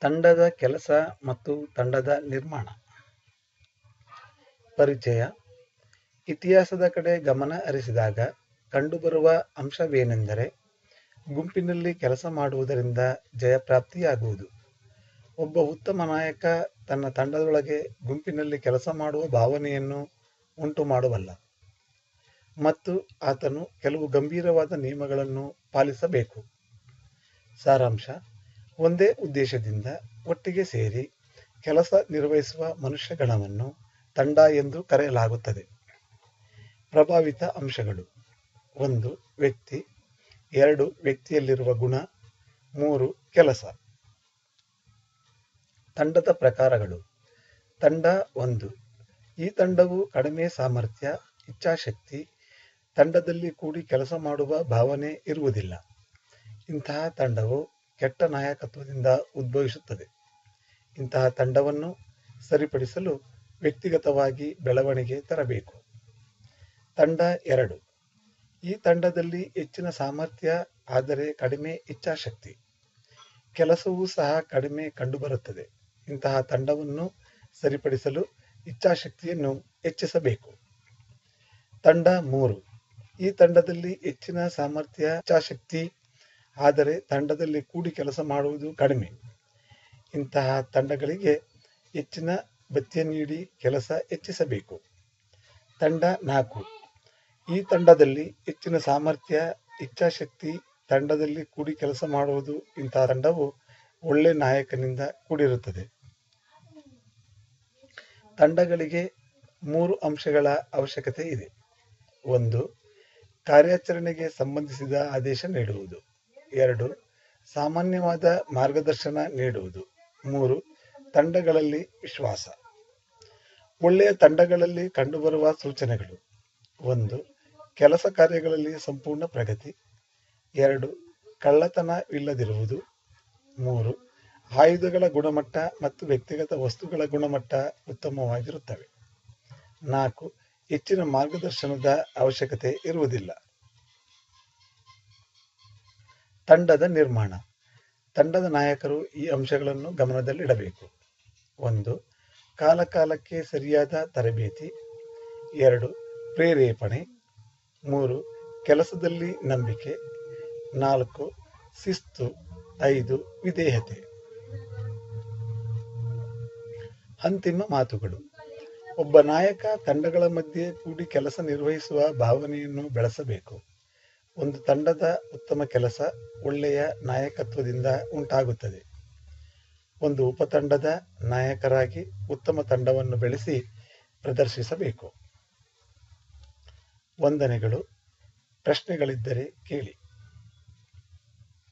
ತಂಡದ ಕೆಲಸ ಮತ್ತು ತಂಡದ ನಿರ್ಮಾಣ. ಪರಿಚಯ. ಇತಿಹಾಸದ ಕಡೆ ಗಮನ ಹರಿಸಿದಾಗ ಕಂಡುಬರುವ ಅಂಶವೇನೆಂದರೆ, ಗುಂಪಿನಲ್ಲಿ ಕೆಲಸ ಮಾಡುವುದರಿಂದ ಜಯಪ್ರಾಪ್ತಿಯಾಗುವುದು. ಒಬ್ಬ ಉತ್ತಮ ನಾಯಕ ತನ್ನ ತಂಡದೊಳಗೆ ಗುಂಪಿನಲ್ಲಿ ಕೆಲಸ ಮಾಡುವ ಭಾವನೆಯನ್ನು ಉಂಟು ಮಾಡಬಲ್ಲ ಮತ್ತು ಆತನು ಕೆಲವು ಗಂಭೀರವಾದ ನಿಯಮಗಳನ್ನು ಪಾಲಿಸಬೇಕು. ಸಾರಾಂಶ: ಒಂದೇ ಉದ್ದೇಶದಿಂದ ಒಟ್ಟಿಗೆ ಸೇರಿ ಕೆಲಸ ನಿರ್ವಹಿಸುವ ಮನುಷ್ಯಗಣವನ್ನು ತಂಡ ಎಂದು ಕರೆಯಲಾಗುತ್ತದೆ. ಪ್ರಭಾವಿತ ಅಂಶಗಳು: 1. ವ್ಯಕ್ತಿ. 2. ವ್ಯಕ್ತಿಯಲ್ಲಿರುವ ಗುಣ. 3. ಕೆಲಸ. ತಂಡದ ಪ್ರಕಾರಗಳು. ತಂಡ 1. ಈ ತಂಡವು ಕಡಿಮೆ ಸಾಮರ್ಥ್ಯ, ಇಚ್ಛಾಶಕ್ತಿ, ತಂಡದಲ್ಲಿ ಕೂಡಿ ಕೆಲಸ ಮಾಡುವ ಭಾವನೆ ಇರುವುದಿಲ್ಲ. ಇಂತಹ ತಂಡವು ಕೆಟ್ಟ ನಾಯಕತ್ವದಿಂದ ಉದ್ಭವಿಸುತ್ತದೆ. ಇಂತಹ ತಂಡವನ್ನು ಸರಿಪಡಿಸಲು ವ್ಯಕ್ತಿಗತವಾಗಿ ಬೆಳವಣಿಗೆ ತರಬೇಕು. ತಂಡ 2. ಈ ತಂಡದಲ್ಲಿ ಹೆಚ್ಚಿನ ಸಾಮರ್ಥ್ಯ ಆದರೆ ಕಡಿಮೆ ಇಚ್ಛಾಶಕ್ತಿ, ಕೆಲಸವೂ ಸಹ ಕಡಿಮೆ ಕಂಡುಬರುತ್ತದೆ. ಇಂತಹ ತಂಡವನ್ನು ಸರಿಪಡಿಸಲು ಇಚ್ಛಾಶಕ್ತಿಯನ್ನು ಹೆಚ್ಚಿಸಬೇಕು. ತಂಡ 3. ಈ ತಂಡದಲ್ಲಿ ಹೆಚ್ಚಿನ ಸಾಮರ್ಥ್ಯ, ಇಚ್ಛಾಶಕ್ತಿ ಆದರೆ ತಂಡದಲ್ಲಿ ಕೂಡಿ ಕೆಲಸ ಮಾಡುವುದು ಕಡಿಮೆ. ಇಂತಹ ತಂಡಗಳಿಗೆ ಹೆಚ್ಚಿನ ಭತ್ಯೆ ನೀಡಿ ಕೆಲಸ ಹೆಚ್ಚಿಸಬೇಕು. ತಂಡ 4. ಈ ತಂಡದಲ್ಲಿ ಹೆಚ್ಚಿನ ಸಾಮರ್ಥ್ಯ, ಇಚ್ಛಾಶಕ್ತಿ, ತಂಡದಲ್ಲಿ ಕೂಡಿ ಕೆಲಸ ಮಾಡುವುದು. ಇಂತಹ ತಂಡವು ಒಳ್ಳೆ ನಾಯಕನಿಂದ ಕೂಡಿರುತ್ತದೆ. ತಂಡಗಳಿಗೆ 3 ಅಂಶಗಳ ಅವಶ್ಯಕತೆ ಇದೆ. 1. ಕಾರ್ಯಾಚರಣೆಗೆ ಸಂಬಂಧಿಸಿದ ಆದೇಶ ನೀಡುವುದು. 2. ಸಾಮಾನ್ಯವಾದ ಮಾರ್ಗದರ್ಶನ ನೀಡುವುದು. 3. ತಂಡಗಳಲ್ಲಿ ವಿಶ್ವಾಸ. ಒಳ್ಳೆಯ ತಂಡಗಳಲ್ಲಿ ಕಂಡುಬರುವ ಸೂಚನೆಗಳು: 1. ಕೆಲಸ ಕಾರ್ಯಗಳಲ್ಲಿ ಸಂಪೂರ್ಣ ಪ್ರಗತಿ. 2. ಕಳ್ಳತನವಿಲ್ಲದಿರುವುದು. 3. ಆಯುಧಗಳ ಗುಣಮಟ್ಟ ಮತ್ತು ವ್ಯಕ್ತಿಗತ ವಸ್ತುಗಳ ಗುಣಮಟ್ಟ ಉತ್ತಮವಾಗಿರುತ್ತವೆ. 4. ಹೆಚ್ಚಿನ ಮಾರ್ಗದರ್ಶನದ ಅವಶ್ಯಕತೆ ಇರುವುದಿಲ್ಲ. ತಂಡದ ನಿರ್ಮಾಣ. ತಂಡದ ನಾಯಕರು ಈ ಅಂಶಗಳನ್ನು ಗಮನದಲ್ಲಿಡಬೇಕು. 1. ಕಾಲಕಾಲಕ್ಕೆ ಸರಿಯಾದ ತರಬೇತಿ. 2. ಪ್ರೇರೇಪಣೆ. 3. ಕೆಲಸದಲ್ಲಿ ನಂಬಿಕೆ. 4. ಶಿಸ್ತು. 5. ವಿಧೇಯತೆ. ಅಂತಿಮ ಮಾತುಗಳು. ಒಬ್ಬ ನಾಯಕ ತಂಡಗಳ ಮಧ್ಯೆ ಕೂಡಿ ಕೆಲಸ ನಿರ್ವಹಿಸುವ ಭಾವನೆಯನ್ನು ಬೆಳೆಸಬೇಕು. ಒಂದು ತಂಡದ ಉತ್ತಮ ಕೆಲಸ ಒಳ್ಳೆಯ ನಾಯಕತ್ವದಿಂದ ಉಂಟಾಗುತ್ತದೆ. ಒಂದು ಉಪತಂಡದ ನಾಯಕರಾಗಿ ಉತ್ತಮ ತಂಡವನ್ನು ಬೆಳೆಸಿ ಪ್ರದರ್ಶಿಸಬೇಕು. ವಂದನೆಗಳು. ಪ್ರಶ್ನೆಗಳಿದ್ದರೆ ಕೇಳಿ.